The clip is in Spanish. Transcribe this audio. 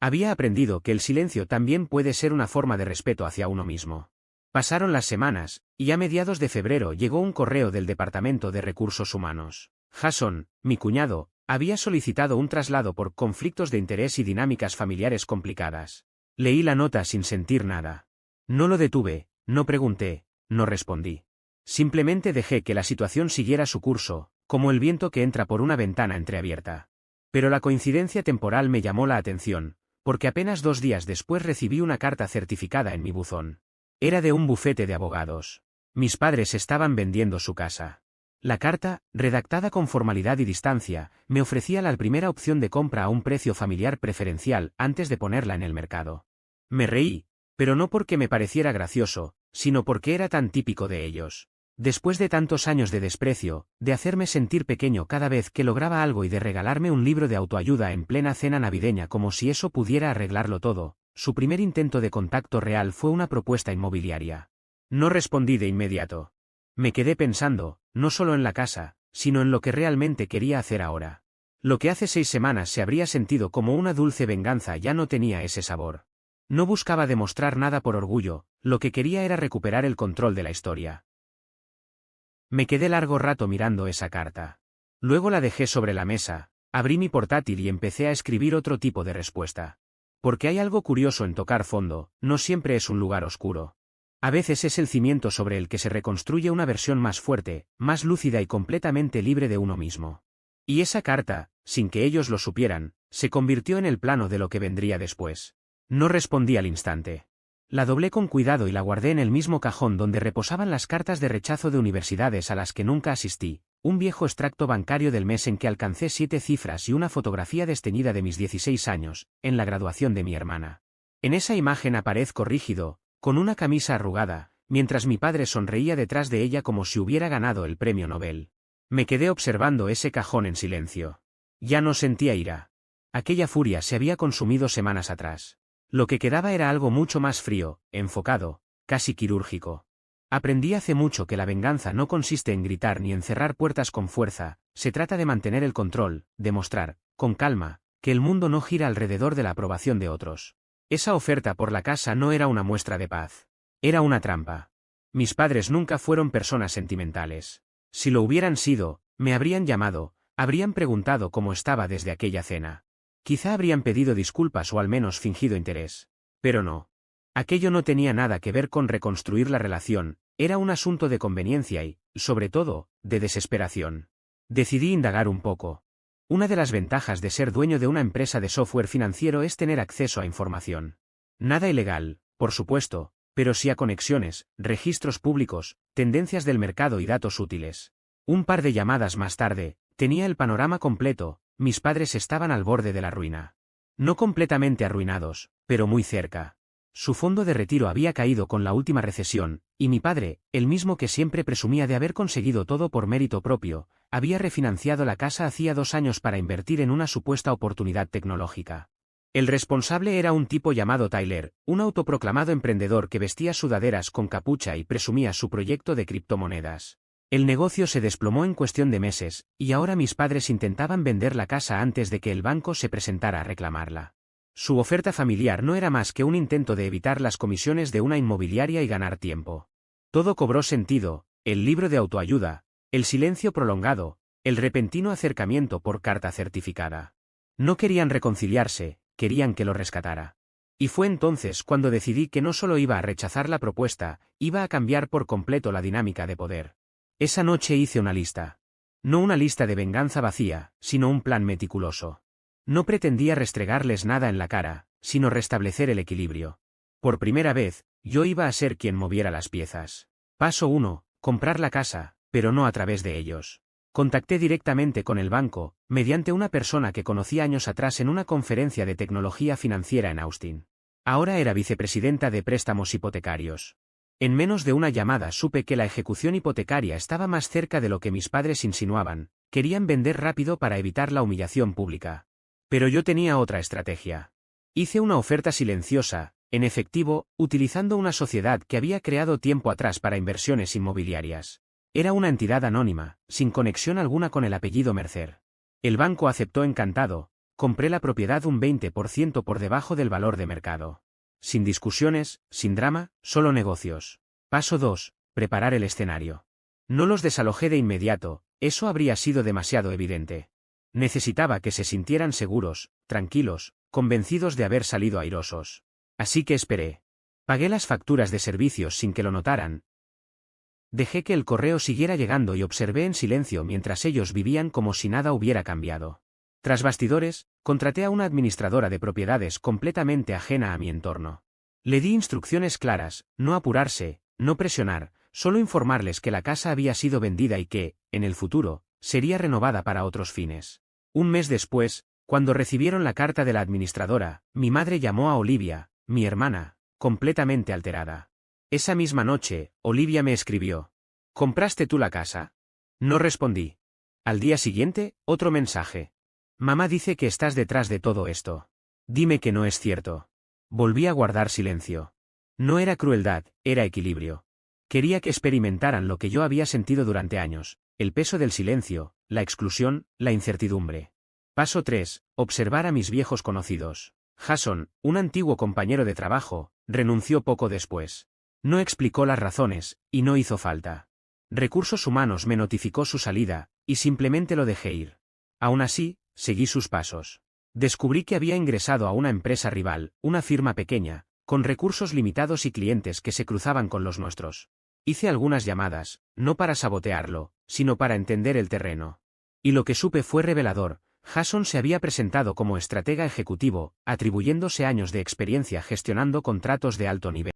Había aprendido que el silencio también puede ser una forma de respeto hacia uno mismo. Pasaron las semanas, y a mediados de febrero llegó un correo del Departamento de Recursos Humanos. Jason, mi cuñado, había solicitado un traslado por conflictos de interés y dinámicas familiares complicadas. Leí la nota sin sentir nada. No lo detuve, no pregunté, no respondí. Simplemente dejé que la situación siguiera su curso, como el viento que entra por una ventana entreabierta. Pero la coincidencia temporal me llamó la atención, porque apenas 2 días después recibí una carta certificada en mi buzón. Era de un bufete de abogados. Mis padres estaban vendiendo su casa. La carta, redactada con formalidad y distancia, me ofrecía la primera opción de compra a un precio familiar preferencial antes de ponerla en el mercado. Me reí, pero no porque me pareciera gracioso, sino porque era tan típico de ellos. Después de tantos años de desprecio, de hacerme sentir pequeño cada vez que lograba algo y de regalarme un libro de autoayuda en plena cena navideña como si eso pudiera arreglarlo todo, su primer intento de contacto real fue una propuesta inmobiliaria. No respondí de inmediato. Me quedé pensando, no solo en la casa, sino en lo que realmente quería hacer ahora. Lo que hace 6 semanas se habría sentido como una dulce venganza ya no tenía ese sabor. No buscaba demostrar nada por orgullo, lo que quería era recuperar el control de la historia. Me quedé largo rato mirando esa carta. Luego la dejé sobre la mesa, abrí mi portátil y empecé a escribir otro tipo de respuesta. Porque hay algo curioso en tocar fondo, no siempre es un lugar oscuro. A veces es el cimiento sobre el que se reconstruye una versión más fuerte, más lúcida y completamente libre de uno mismo. Y esa carta, sin que ellos lo supieran, se convirtió en el plano de lo que vendría después. No respondí al instante. La doblé con cuidado y la guardé en el mismo cajón donde reposaban las cartas de rechazo de universidades a las que nunca asistí, un viejo extracto bancario del mes en que alcancé 7 cifras y una fotografía desteñida de mis 16 años, en la graduación de mi hermana. En esa imagen aparezco rígido, con una camisa arrugada, mientras mi padre sonreía detrás de ella como si hubiera ganado el premio Nobel. Me quedé observando ese cajón en silencio. Ya no sentía ira. Aquella furia se había consumido semanas atrás. Lo que quedaba era algo mucho más frío, enfocado, casi quirúrgico. Aprendí hace mucho que la venganza no consiste en gritar ni en cerrar puertas con fuerza, se trata de mantener el control, de mostrar, con calma, que el mundo no gira alrededor de la aprobación de otros. Esa oferta por la casa no era una muestra de paz. Era una trampa. Mis padres nunca fueron personas sentimentales. Si lo hubieran sido, me habrían llamado, habrían preguntado cómo estaba desde aquella cena. Quizá habrían pedido disculpas o al menos fingido interés. Pero no. Aquello no tenía nada que ver con reconstruir la relación, era un asunto de conveniencia y, sobre todo, de desesperación. Decidí indagar un poco. Una de las ventajas de ser dueño de una empresa de software financiero es tener acceso a información. Nada ilegal, por supuesto, pero sí a conexiones, registros públicos, tendencias del mercado y datos útiles. Un par de llamadas más tarde, tenía el panorama completo. Mis padres estaban al borde de la ruina. No completamente arruinados, pero muy cerca. Su fondo de retiro había caído con la última recesión, y mi padre, el mismo que siempre presumía de haber conseguido todo por mérito propio, había refinanciado la casa hacía 2 años para invertir en una supuesta oportunidad tecnológica. El responsable era un tipo llamado Tyler, un autoproclamado emprendedor que vestía sudaderas con capucha y presumía su proyecto de criptomonedas. El negocio se desplomó en cuestión de meses, y ahora mis padres intentaban vender la casa antes de que el banco se presentara a reclamarla. Su oferta familiar no era más que un intento de evitar las comisiones de una inmobiliaria y ganar tiempo. Todo cobró sentido, el libro de autoayuda, el silencio prolongado, el repentino acercamiento por carta certificada. No querían reconciliarse, querían que lo rescatara. Y fue entonces cuando decidí que no solo iba a rechazar la propuesta, iba a cambiar por completo la dinámica de poder. Esa noche hice una lista. No una lista de venganza vacía, sino un plan meticuloso. No pretendía restregarles nada en la cara, sino restablecer el equilibrio. Por primera vez, yo iba a ser quien moviera las piezas. Paso 1, comprar la casa, pero no a través de ellos. Contacté directamente con el banco, mediante una persona que conocí años atrás en una conferencia de tecnología financiera en Austin. Ahora era vicepresidenta de préstamos hipotecarios. En menos de una llamada supe que la ejecución hipotecaria estaba más cerca de lo que mis padres insinuaban, querían vender rápido para evitar la humillación pública. Pero yo tenía otra estrategia. Hice una oferta silenciosa, en efectivo, utilizando una sociedad que había creado tiempo atrás para inversiones inmobiliarias. Era una entidad anónima, sin conexión alguna con el apellido Mercer. El banco aceptó encantado, Compré la propiedad un 20% por debajo del valor de mercado. Sin discusiones, sin drama, solo negocios. Paso 2. Preparar el escenario. No los desalojé de inmediato, eso habría sido demasiado evidente. Necesitaba que se sintieran seguros, tranquilos, convencidos de haber salido airosos. Así que esperé. Pagué las facturas de servicios sin que lo notaran. Dejé que el correo siguiera llegando y observé en silencio mientras ellos vivían como si nada hubiera cambiado. Tras bastidores, contraté a una administradora de propiedades completamente ajena a mi entorno. Le di instrucciones claras, no apurarse, no presionar, solo informarles que la casa había sido vendida y que, en el futuro, sería renovada para otros fines. Un mes después, cuando recibieron la carta de la administradora, mi madre llamó a Olivia, mi hermana, completamente alterada. Esa misma noche, Olivia me escribió: ¿compraste tú la casa? No respondí. Al día siguiente, otro mensaje. Mamá dice que estás detrás de todo esto. Dime que no es cierto. Volví a guardar silencio. No era crueldad, era equilibrio. Quería que experimentaran lo que yo había sentido durante años, el peso del silencio, la exclusión, la incertidumbre. Paso 3. Observar a mis viejos conocidos. Jason, un antiguo compañero de trabajo, renunció poco después. No explicó las razones, y no hizo falta. Recursos Humanos me notificó su salida, y simplemente lo dejé ir. Aún así, seguí sus pasos. Descubrí que había ingresado a una empresa rival, una firma pequeña, con recursos limitados y clientes que se cruzaban con los nuestros. Hice algunas llamadas, no para sabotearlo, sino para entender el terreno. Y lo que supe fue revelador. Jason se había presentado como estratega ejecutivo, atribuyéndose años de experiencia gestionando contratos de alto nivel.